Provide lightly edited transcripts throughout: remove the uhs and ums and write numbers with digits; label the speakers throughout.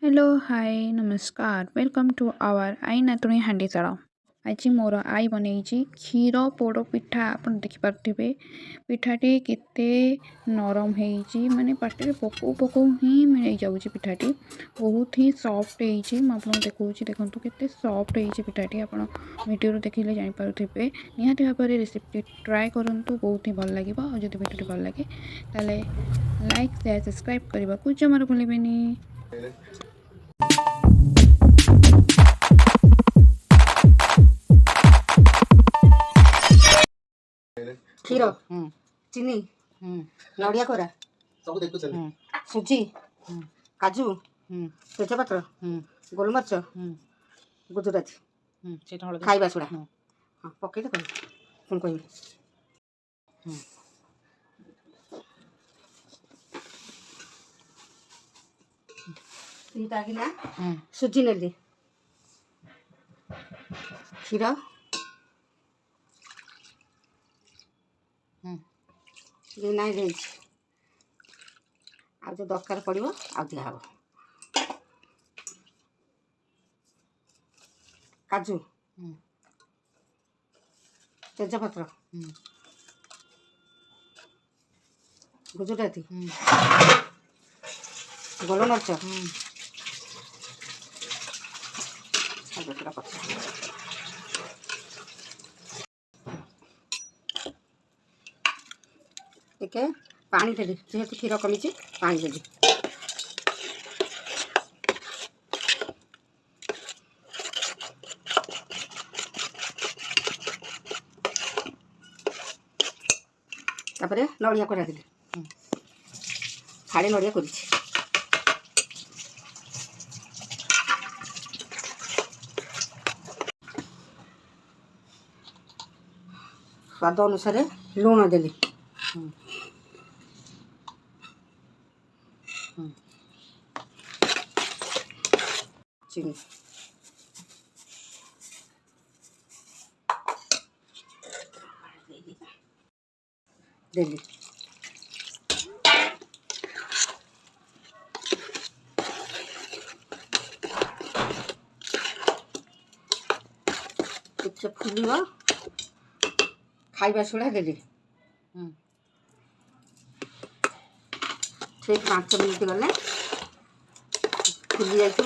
Speaker 1: Hello hi नमस्कार welcome to our आई नातुणी हांडीशाଳ आज मोर आई बनई क्षीर पोड़ पिठा आप देखिपे पिठाटी केते नरम हो माने पाटे पकौ पकौ ही मिल जाऊँगी पिठाटी बहुत ही सॉफ्ट हो देखा देखो केते सॉफ्ट हो पिठाटी आप वीडियो देखिले जापे निहाती भाव में रेसिपी ट्राए करूँ बहुत ही भल लगे और जब वीडियो भल लगे ताले लाइक शेयर सब्सक्राइब करने को जमार भूलें।
Speaker 2: क्षीर चीनी नड़िया कोरा सुजी काजू तेजपत्र गोलमरीच गुजराती खाइबा सोडा हाँ पकई दे पुणी कह गिला सुजी नेली क्षीर ना जो दरकार पड़ो आ दिहब काजू तेजपत्र गुजराती गोलमरीच टिके पानी देली जेहेतु क्षीर कमी पानी देली तापरे नड़िया कोरा देली फाड़े नड़िया कर स्वाद अनुसार लुण देली चीनी देली टिके फुल खाइबा सोडा देली ठीक 5 मिनिट गले फुली जाइए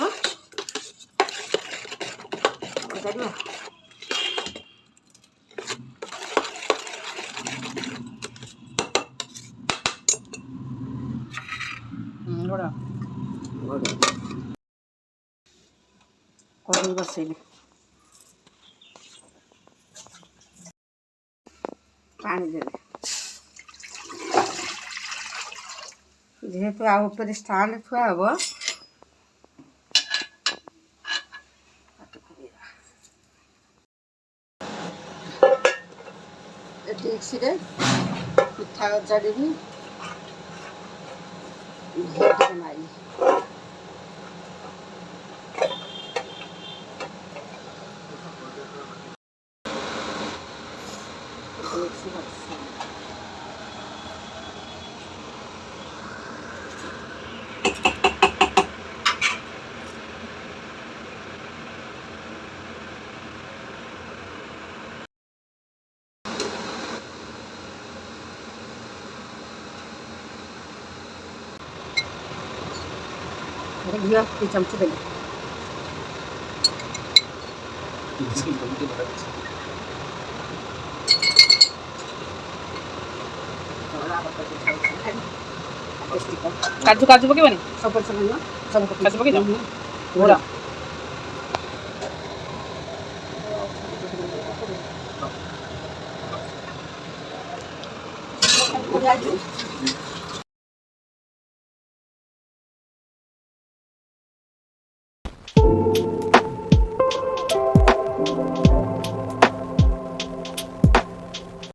Speaker 2: कढ़ई बसैली पानी देली जेहेतु आउे स्टाण्ड थुआ हम डेक्सी पिठा अजाड़ी मारी घी 2 चमच देली काजू काजू पकेबनी सब काजू पके घोड़ा